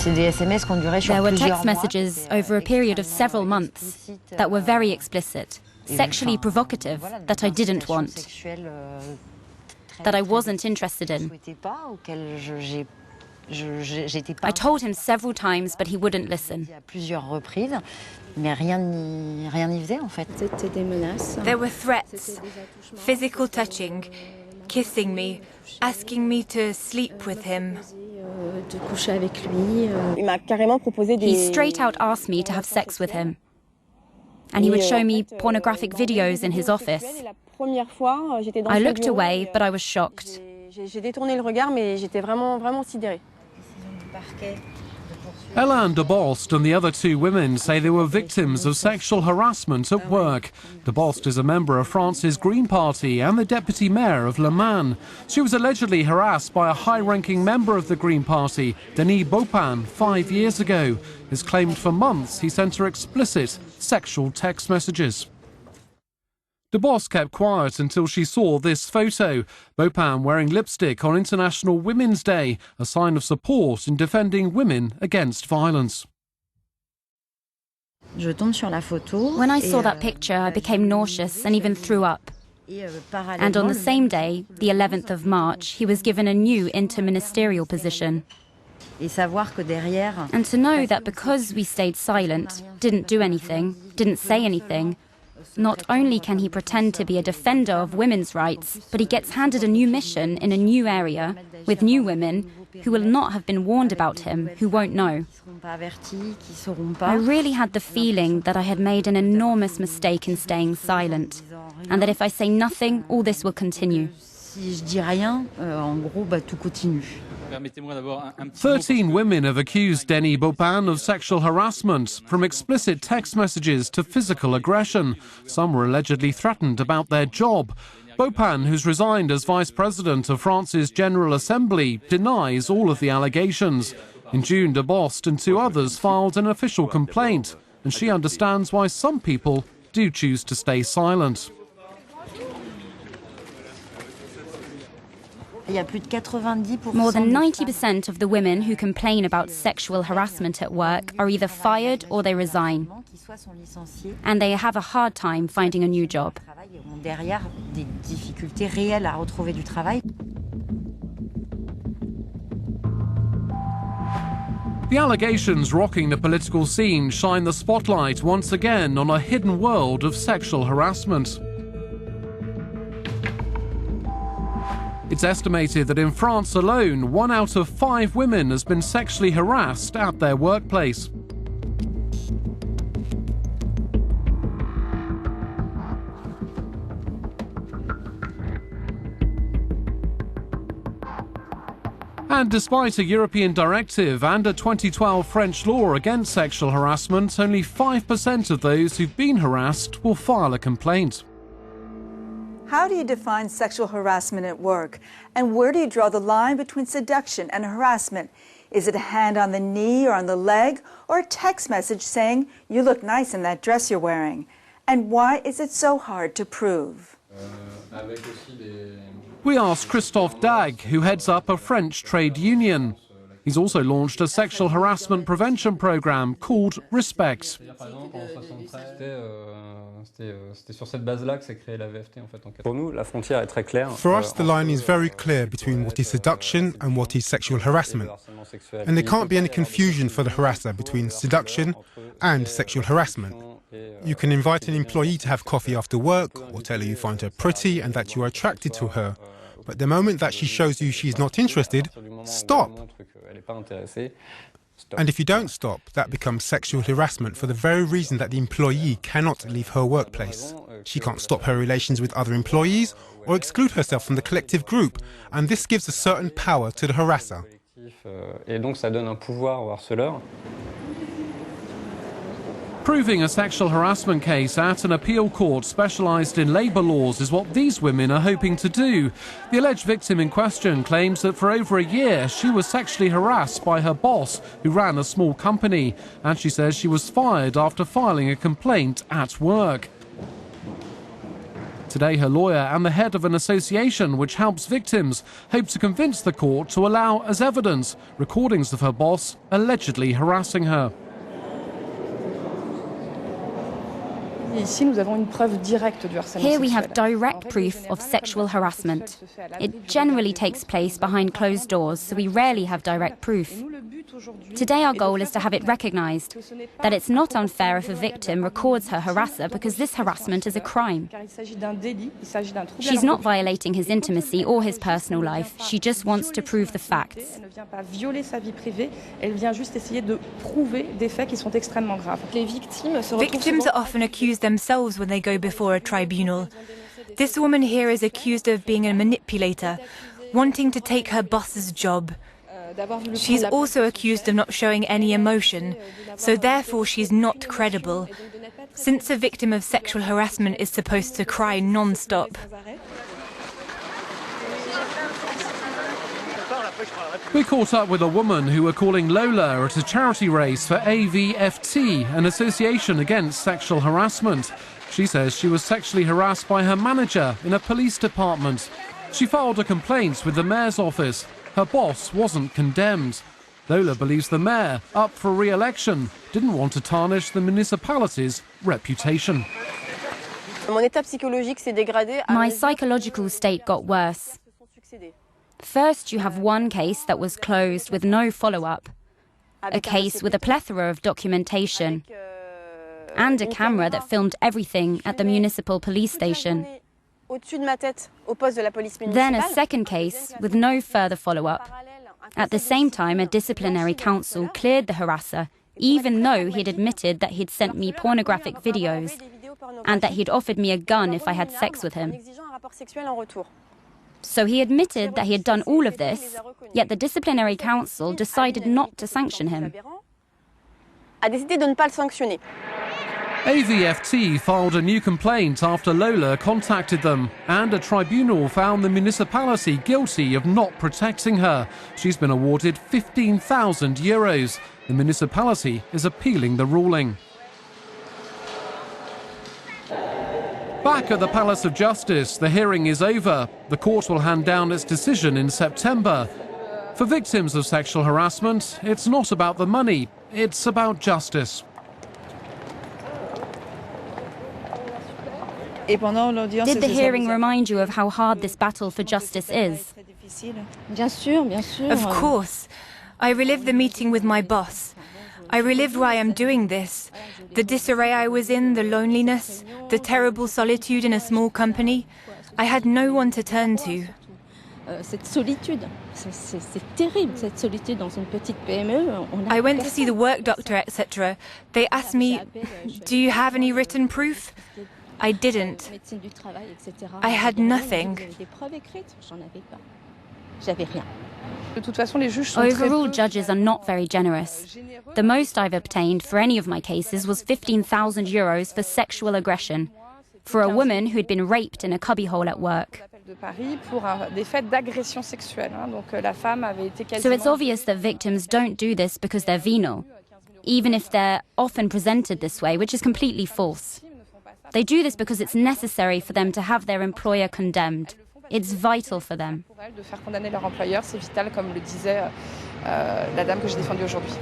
There were text messages over a period of several months that were very explicit, sexually provocative, that I didn't want, that I wasn't interested in. I told him several times, but he wouldn't listen. There were threats, physical touching, kissing me, asking me to sleep with him. He straight out asked me to have sex with him. And he would show me pornographic videos in his office. I looked away, but I was shocked. Hélène de Bost and the other two women say they were victims of sexual harassment at work. De Bost is a member of France's Green Party and the deputy mayor of Le Mans. She was allegedly harassed by a high-ranking member of the Green Party, Denis Baupin, 5 years ago. It's claimed for months he sent her explicit sexual text messages. De Bost kept quiet until she saw this photo. Baupin wearing lipstick on International Women's Day, a sign of support in defending women against violence. When I saw that picture, I became nauseous and even threw up. And on the same day, the 11th of March, he was given a new interministerial position. And to know that because we stayed silent, didn't do anything, didn't say anything, not only can he pretend to be a defender of women's rights, but he gets handed a new mission in a new area with new women who will not have been warned about him, who won't know. I really had the feeling that I had made an enormous mistake in staying silent, and that if I say nothing, all this will continue. 13 women have accused Denis Baupin of sexual harassment, from explicit text messages to physical aggression. Some were allegedly threatened about their job. Baupin, who's resigned as vice president of France's General Assembly, denies all of the allegations. In June, de Bost and two others filed an official complaint, and she understands why some people do choose to stay silent. More than 90% of the women who complain about sexual harassment at work are either fired or they resign. And they have a hard time finding a new job. The allegations rocking the political scene shine the spotlight once again on a hidden world of sexual harassment. It's estimated that in France alone, 1 out of 5 women has been sexually harassed at their workplace. And despite a European directive and a 2012 French law against sexual harassment, only 5% of those who've been harassed will file a complaint. How do you define sexual harassment at work? And where do you draw the line between seduction and harassment? Is it a hand on the knee or on the leg, or a text message saying, "You look nice in that dress you're wearing"? And why is it so hard to prove? We asked Christophe Dag, who heads up a French trade union. He's also launched a sexual harassment prevention program called Respect. For us, the line is very clear between what is seduction and what is sexual harassment. And there can't be any confusion for the harasser between seduction and sexual harassment. You can invite an employee to have coffee after work or tell her you find her pretty and that you are attracted to her. But the moment that she shows you she's not interested, stop. And if you don't stop, that becomes sexual harassment for the very reason that the employee cannot leave her workplace. She can't stop her relations with other employees or exclude herself from the collective group, and this gives a certain power to the harasser. Proving a sexual harassment case at an appeal court specialised in labour laws is what these women are hoping to do. The alleged victim in question claims that for over a year she was sexually harassed by her boss, who ran a small company, and she says she was fired after filing a complaint at work. Today, her lawyer and the head of an association which helps victims hope to convince the court to allow as evidence recordings of her boss allegedly harassing her. Here we have direct proof of sexual harassment. It generally takes place behind closed doors, so we rarely have direct proof. Today our goal is to have it recognised, that it's not unfair if a victim records her harasser because this harassment is a crime. She's not violating his intimacy or his personal life, she just wants to prove the facts. Victims are often accused themselves when they go before a tribunal. This woman here is accused of being a manipulator, wanting to take her boss's job. She's also accused of not showing any emotion, so therefore she's not credible, since a victim of sexual harassment is supposed to cry non-stop. We caught up with a woman who were calling Lola at a charity race for AVFT, an association against sexual harassment. She says she was sexually harassed by her manager in a police department. She filed a complaint with the mayor's office. Her boss wasn't condemned. Lola believes the mayor, up for re-election, didn't want to tarnish the municipality's reputation. My psychological state got worse. First, you have one case that was closed with no follow-up, a case with a plethora of documentation, and a camera that filmed everything at the municipal police station. Then a second case with no further follow-up. At the same time, a disciplinary council cleared the harasser, even though he'd admitted that he'd sent me pornographic videos and that he'd offered me a gun if I had sex with him. So he admitted that he had done all of this, yet the disciplinary council decided not to sanction him. AVFT filed a new complaint after Lola contacted them, and a tribunal found the municipality guilty of not protecting her. She's been awarded €15,000. The municipality is appealing the ruling. Back at the Palace of Justice, the hearing is over. The court will hand down its decision in September. For victims of sexual harassment, it's not about the money, it's about justice. Did the hearing remind you of how hard this battle for justice is? Of course. I relived the meeting with my boss. I relived why I'm doing this. The disarray I was in, the loneliness, the terrible solitude in a small company. I had no one to turn to. I went to see the work doctor, etc. They asked me, "Do you have any written proof?" I didn't. I had nothing. Overall, judges are not very generous. The most I've obtained for any of my cases was €15,000 for sexual aggression, for a woman who'd been raped in a cubbyhole at work. So it's obvious that victims don't do this because they're venal, even if they're often presented this way, which is completely false. They do this because it's necessary for them to have their employer condemned. It's vital for them. de faire condamner leur employeur, c'est vital, comme le disait la dame que j'ai défendue aujourd'hui.